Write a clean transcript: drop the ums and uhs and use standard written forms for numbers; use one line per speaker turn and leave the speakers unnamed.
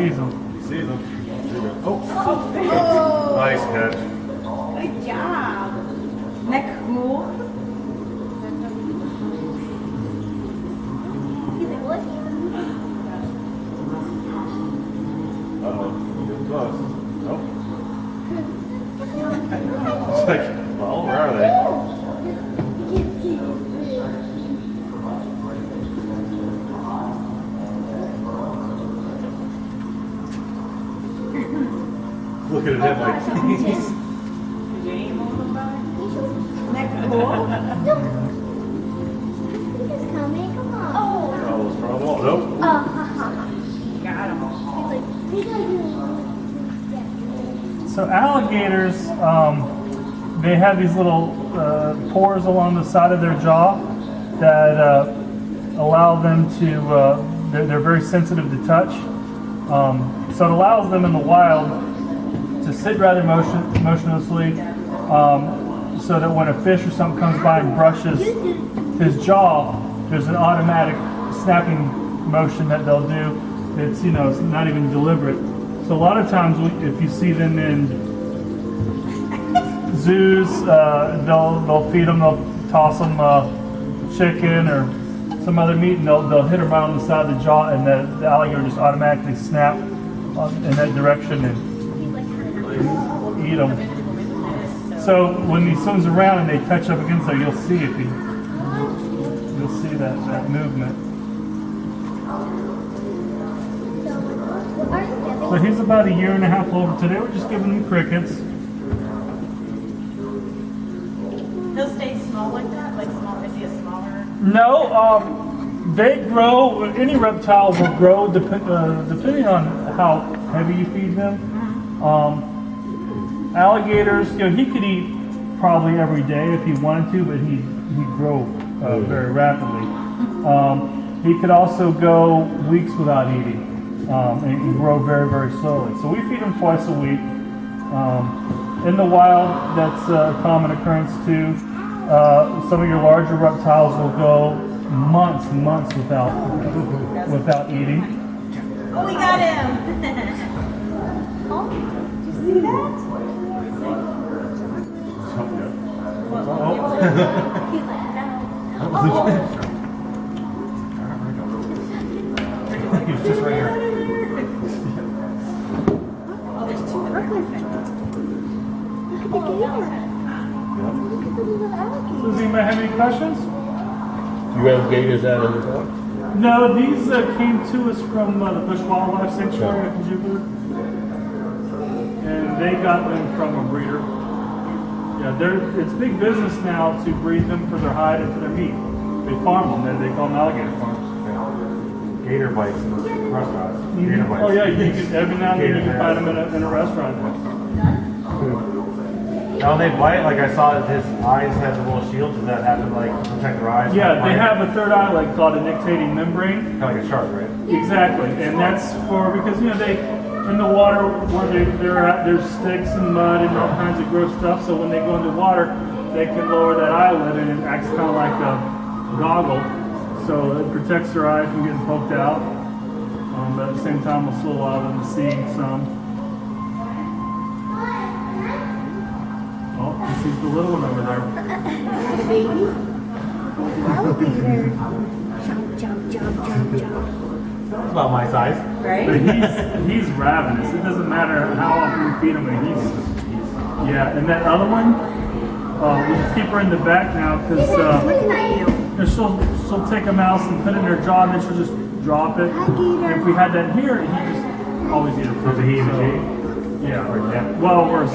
sees them.
He sees them.
Oh,
Nice catch.
good job. Isn't that cool?
Uh-oh. Getting close. Nope. It's like, well, where are they? Looking at him like, please.
Isn't that cool?
He's coming. Come on.
Oh, those trouble. Nope.
Got him.
So alligators, they have these little pores along the side of their jaw that allow them to, they're very sensitive to touch. So it allows them in the wild to sit rather motionlessly, so that when a fish or something comes by and brushes his jaw, there's an automatic snapping motion that they'll do. It's, you know, it's not even deliberate. So a lot of times if you see them in zoos, they'll feed them, they'll toss them chicken or some other meat, and they'll hit them right on the side of the jaw, and the alligator just automatically snap in that direction and eat them. So when he swims around and they touch up against them, you'll see you'll see that movement. So he's about 1.5 years old. Today we're just giving him crickets.
He'll stay small like that? Like small? Is he a smaller?
No, they grow. Any reptile will grow depending on how heavy you feed them. Alligators, you know, he could eat probably every day if he wanted to, but he'd grow very rapidly. He could also go weeks without eating and grow very, very slowly. So we feed him twice a week. In the wild, that's a common occurrence too. Some of your larger reptiles will go months without eating.
Oh, we got him! Oh, did you see that? He's like, no.
He's just right here.
Oh, there's two of them.
Look at the little alligator.
Does anybody have any questions?
You have gators out of the park?
No, these came to us from the Bush Wildlife Sanctuary up in Jupiter. And they got them from a breeder. Yeah, it's big business now to breed them for their hide and for their meat. They farm them, they call them alligator farms.
Gator bites in the restaurants. Gator bites.
Oh yeah, you can, every now and then you can find them in a restaurant.
Now they bite, like I saw that his eyes had the little shield. Does that happen like protect their eyes?
Yeah, they have a third eye like called a nictitating membrane.
Kind of like a shark, right?
Exactly, and that's for, because you know they, in the water where they're at, there's sticks and mud and all kinds of gross stuff, so when they go into water, they can lower that eyelid and it acts kind of like a goggle. So it protects their eye from getting poked out, but at the same time will still allow them to see some. Oh, he sees the little one over there.
The baby? Alligator. Jump, jump, jump, jump, jump.
It's about my size.
Right?
But he's ravenous. It doesn't matter how often you feed him, and yeah. And that other one, we just keep her in the back now because
Looking at you.
she'll take a mouse and put it in her jaw, and then she'll just drop it. And if we had that here, he just always eat it.
Was it he and
So,
she?
yeah. Well, worse.